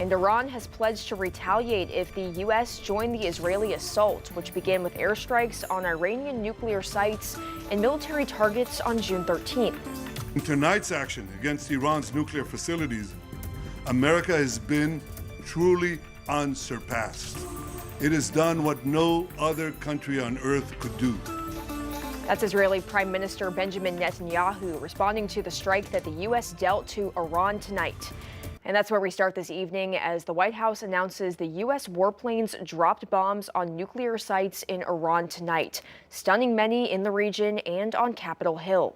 And Iran has pledged to retaliate if the U.S. join the Israeli assault, which began with airstrikes on Iranian nuclear sites and military targets on June 13th. In tonight's action against Iran's nuclear facilities, America has been truly unsurpassed. It has done what no other country on earth could do. That's Israeli Prime Minister Benjamin Netanyahu responding to the strike that the U.S. dealt to Iran tonight. And that's where we start this evening as the White House announces the U.S. warplanes dropped bombs on nuclear sites in Iran tonight, stunning many in the region and on Capitol Hill.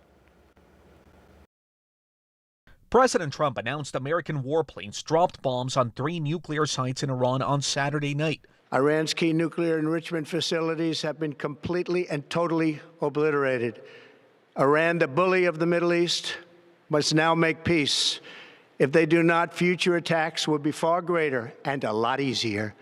President Trump announced American warplanes dropped bombs on 3 nuclear sites in Iran on Saturday night. Iran's key nuclear enrichment facilities have been completely and totally obliterated. Iran, the bully of the Middle East, must now make peace. If they do not, future attacks will be far greater and a lot easier.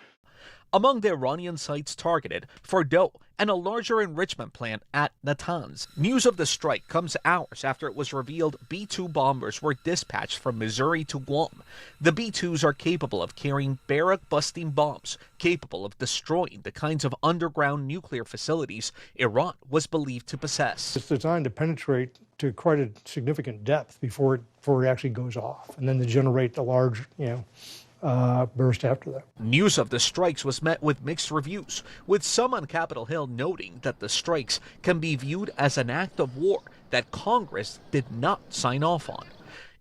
Among the Iranian sites targeted, Fordyce and a larger enrichment plant at Natanz. News of the strike comes hours after it was revealed B-2 bombers were dispatched from Missouri to Guam. The B-2s are capable of carrying barrack-busting bombs, capable of destroying the kinds of underground nuclear facilities Iran was believed to possess. It's designed to penetrate to quite a significant depth before it actually goes off, and then to generate a large, burst after that. News of the strikes was met with mixed reviews, with some on Capitol Hill noting that the strikes can be viewed as an act of war that Congress did not sign off on.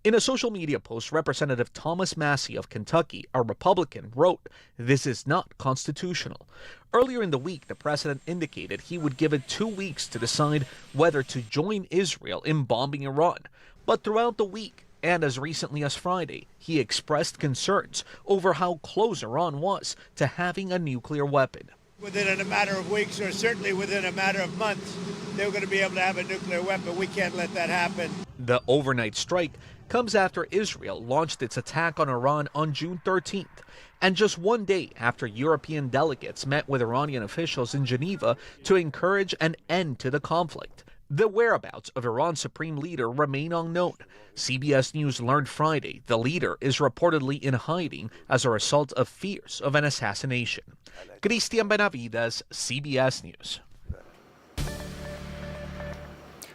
In a social media post, Representative Thomas Massey of Kentucky, a Republican, wrote, "This is not constitutional." Earlier in the week, the president indicated he would give it 2 weeks to decide whether to join Israel in bombing Iran. But throughout the week, and as recently as Friday, he expressed concerns over how close Iran was to having a nuclear weapon. Within a matter of weeks, or certainly within a matter of months, they were going to be able to have a nuclear weapon. We can't let that happen. The overnight strike comes after Israel launched its attack on Iran on June 13th, and just 1 day after European delegates met with Iranian officials in Geneva to encourage an end to the conflict. The whereabouts of Iran's supreme leader remain unknown. CBS News learned Friday the leader is reportedly in hiding as a result of fears of an assassination. Cristian Benavides, CBS News.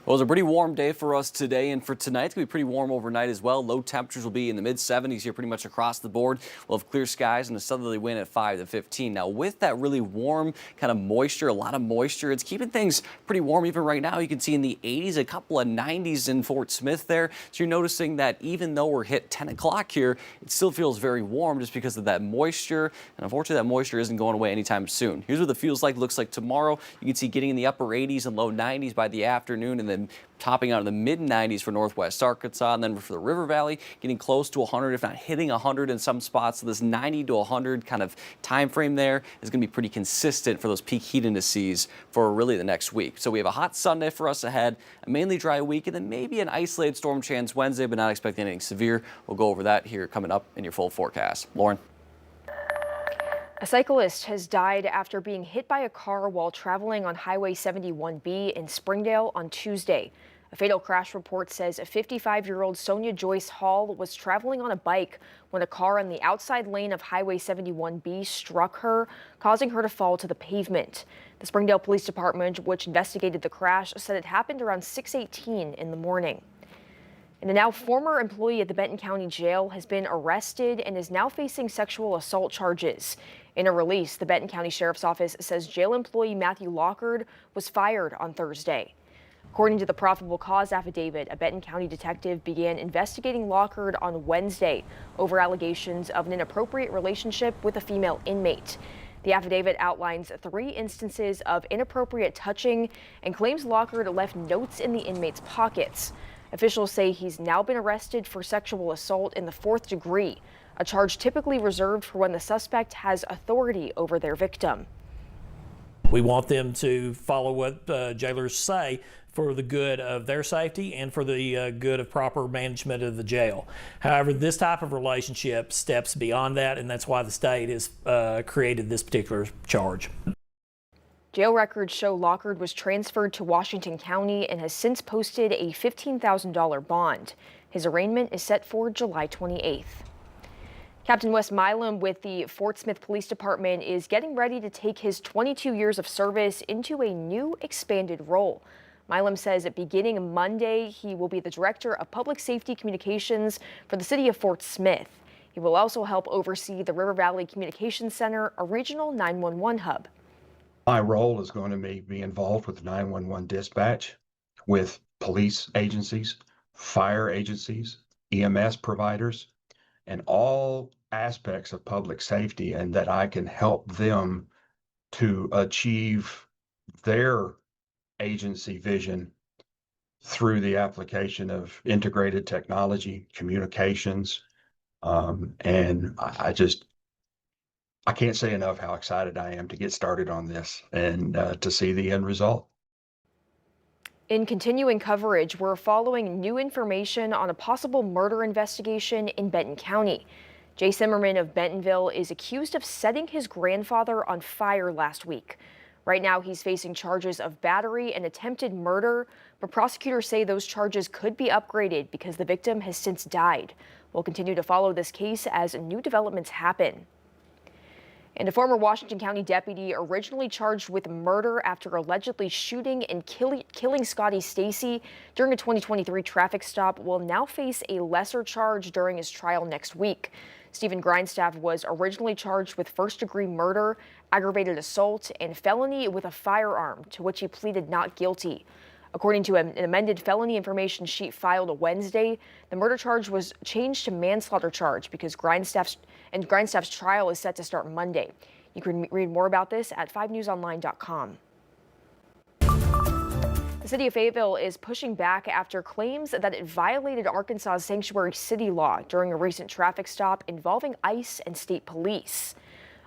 Well, it was a pretty warm day for us today and for tonight. It's going to be pretty warm overnight as well. Low temperatures will be in the mid-70s here pretty much across the board. We'll have clear skies and a southerly wind at 5 to 15. Now, with that really warm kind of moisture, a lot of moisture, it's keeping things pretty warm even right now. You can see in the 80s, a couple of 90s in Fort Smith there. So you're noticing that even though we're hit 10 o'clock here, it still feels very warm just because of that moisture. And unfortunately, that moisture isn't going away anytime soon. Here's what the feels like. Looks like tomorrow. You can see getting in the upper 80s and low 90s by the afternoon, and then topping out in the mid-90s for northwest Arkansas, and then for the River Valley, getting close to 100, if not hitting 100 in some spots. So this 90 to 100 kind of time frame there is going to be pretty consistent for those peak heat indices for really the next week. So we have a hot Sunday for us ahead, a mainly dry week, and then maybe an isolated storm chance Wednesday, but not expecting anything severe. We'll go over that here coming up in your full forecast. Lauren. A cyclist has died after being hit by a car while traveling on Highway 71B in Springdale on Tuesday. A fatal crash report says a 55-year-old Sonia Joyce Hall was traveling on a bike when a car on the outside lane of Highway 71B struck her, causing her to fall to the pavement. The Springdale Police Department, which investigated the crash, said it happened around 6:18 in the morning. And a now former employee at the Benton County Jail has been arrested and is now facing sexual assault charges. In a release, the Benton County Sheriff's Office says jail employee Matthew Lockard was fired on Thursday. According to the probable cause affidavit, a Benton County detective began investigating Lockard on Wednesday over allegations of an inappropriate relationship with a female inmate. The affidavit outlines 3 instances of inappropriate touching and claims Lockard left notes in the inmate's pockets. Officials say he's now been arrested for sexual assault in the 4th degree, a charge typically reserved for when the suspect has authority over their victim. We want them to follow what jailers say for the good of their safety and for the good of proper management of the jail. However, this type of relationship steps beyond that, and that's why the state has created this particular charge. Jail records show Lockard was transferred to Washington County and has since posted a $15,000 bond. His arraignment is set for July 28th. Captain Wes Milam with the Fort Smith Police Department is getting ready to take his 22 years of service into a new expanded role. Milam says that beginning Monday, he will be the Director of Public Safety Communications for the city of Fort Smith. He will also help oversee the River Valley Communications Center, a regional 911 hub. My role is going to be involved with 911 dispatch, with police agencies, fire agencies, EMS providers, and all aspects of public safety, and that I can help them to achieve their agency vision through the application of integrated technology, communications, and I can't say enough how excited I am to get started on this and to see the end result. In continuing coverage, we're following new information on a possible murder investigation in Benton County. Jay Zimmerman of Bentonville is accused of setting his grandfather on fire last week. Right now, he's facing charges of battery and attempted murder, but prosecutors say those charges could be upgraded because the victim has since died. We'll continue to follow this case as new developments happen. And a former Washington County deputy originally charged with murder after allegedly shooting and killing Scotty Stacy during a 2023 traffic stop will now face a lesser charge during his trial next week. Stephen Grindstaff was originally charged with first-degree murder, aggravated assault, and felony with a firearm, to which he pleaded not guilty. According to an amended felony information sheet filed Wednesday, the murder charge was changed to manslaughter charge because Grindstaff's trial is set to start Monday. You can read more about this at 5newsonline.com. The city of Fayetteville is pushing back after claims that it violated Arkansas's sanctuary city law during a recent traffic stop involving ICE and state police.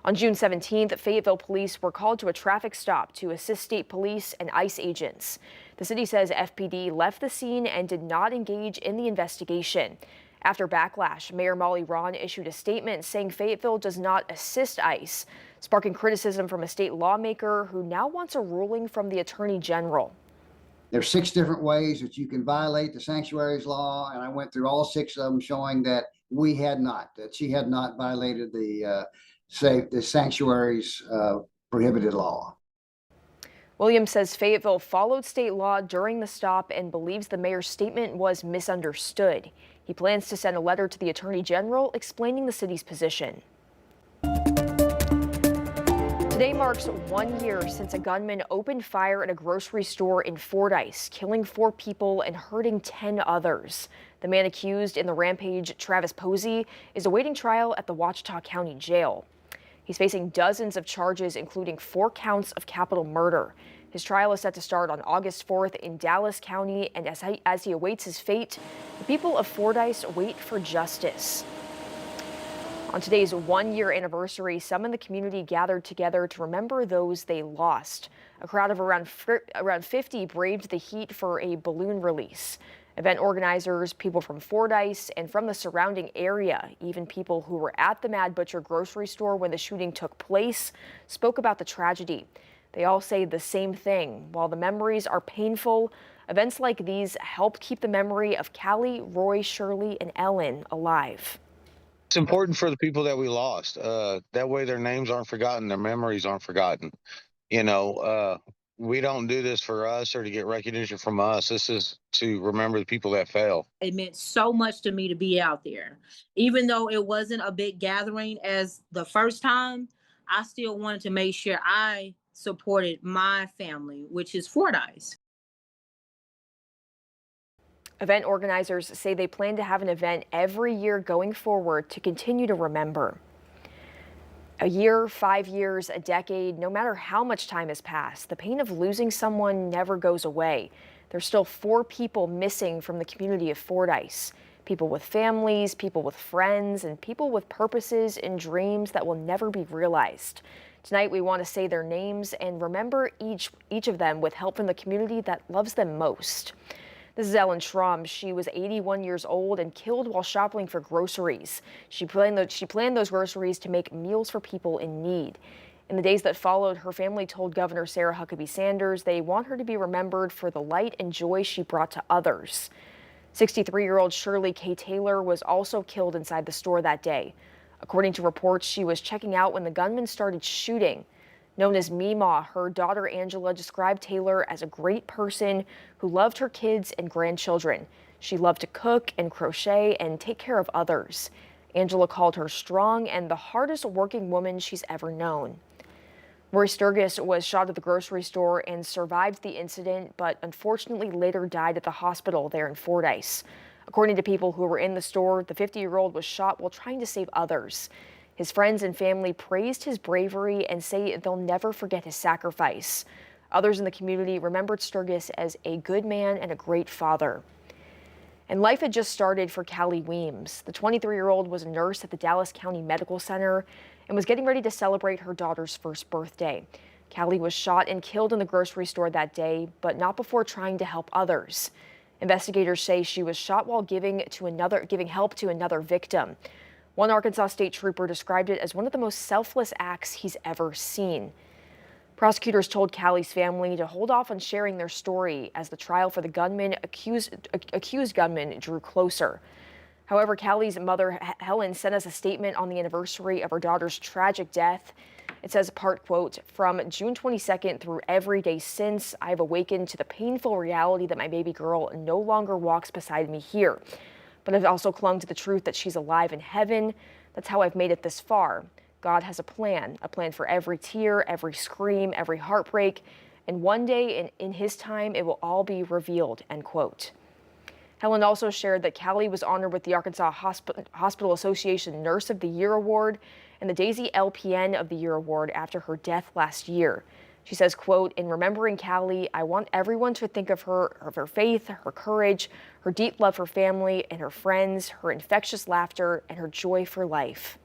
On June 17th, Fayetteville police were called to a traffic stop to assist state police and ICE agents. The city says FPD left the scene and did not engage in the investigation. After backlash, Mayor Molly Ron issued a statement saying Fayetteville does not assist ICE, sparking criticism from a state lawmaker who now wants a ruling from the Attorney General. There's 6 different ways that you can violate the sanctuaries law, and I went through all 6 of them, showing that she had not violated the sanctuary's prohibited law. Williams says Fayetteville followed state law during the stop and believes the mayor's statement was misunderstood. He plans to send a letter to the Attorney General explaining the city's position. Today marks 1 year since a gunman opened fire at a grocery store in Fordyce, killing 4 people and hurting 10 others. The man accused in the rampage, Travis Posey, is awaiting trial at the Ouachita County Jail. He's facing dozens of charges, including 4 counts of capital murder. His trial is set to start on August 4th in Dallas County, and as he awaits his fate, the people of Fordyce wait for justice. On today's 1-year anniversary, some in the community gathered together to remember those they lost. A crowd of around 50 braved the heat for a balloon release. Event organizers, people from Fordyce and from the surrounding area, even people who were at the Mad Butcher grocery store when the shooting took place, spoke about the tragedy. They all say the same thing. While the memories are painful, events like these help keep the memory of Callie, Roy, Shirley, and Ellen alive. It's important for the people that we lost. That way their names aren't forgotten, their memories aren't forgotten. We don't do this for us or to get recognition from us. This is to remember the people that fell. It meant so much to me to be out there. Even though it wasn't a big gathering as the first time, I still wanted to make sure I supported my family, which is Fordyce. Event organizers say they plan to have an event every year going forward to continue to remember. A year, 5 years, a decade, no matter how much time has passed, the pain of losing someone never goes away. There's still 4 people missing from the community of Fordyce. People with families, people with friends, and people with purposes and dreams that will never be realized. Tonight, we want to say their names and remember each of them with help from the community that loves them most. This is Ellen Schramm. She was 81 years old and killed while shopping for groceries. She planned those groceries to make meals for people in need. In the days that followed, her family told Governor Sarah Huckabee Sanders they want her to be remembered for the light and joy she brought to others. 63-year-old Shirley K. Taylor was also killed inside the store that day. According to reports, she was checking out when the gunman started shooting. Known as Meemaw, her daughter Angela described Taylor as a great person who loved her kids and grandchildren. She loved to cook and crochet and take care of others. Angela called her strong and the hardest working woman she's ever known. Roy Sturgis was shot at the grocery store and survived the incident, but unfortunately later died at the hospital there in Fordyce. According to people who were in the store, the 50-year-old was shot while trying to save others. His friends and family praised his bravery and say they'll never forget his sacrifice. Others in the community remembered Sturgis as a good man and a great father. And life had just started for Callie Weems. The 23-year-old was a nurse at the Dallas County Medical Center and was getting ready to celebrate her daughter's first birthday. Callie was shot and killed in the grocery store that day, but not before trying to help others. Investigators say she was shot while giving help to another victim. One Arkansas state trooper described it as one of the most selfless acts he's ever seen. Prosecutors told Callie's family to hold off on sharing their story as the trial for the accused gunman drew closer. However, Callie's mother, Helen, sent us a statement on the anniversary of her daughter's tragic death. It says, part quote, "From June 22nd through every day since, I've awakened to the painful reality that my baby girl no longer walks beside me here. But I've also clung to the truth that she's alive in heaven. That's how I've made it this far. God has a plan for every tear, every scream, every heartbreak. And one day in his time, it will all be revealed," end quote. Helen also shared that Callie was honored with the Arkansas Hospital Association Nurse of the Year Award and the Daisy LPN of the Year Award after her death last year. She says, quote, "In remembering Callie, I want everyone to think of her faith, her courage, her deep love for family and her friends, her infectious laughter, and her joy for life."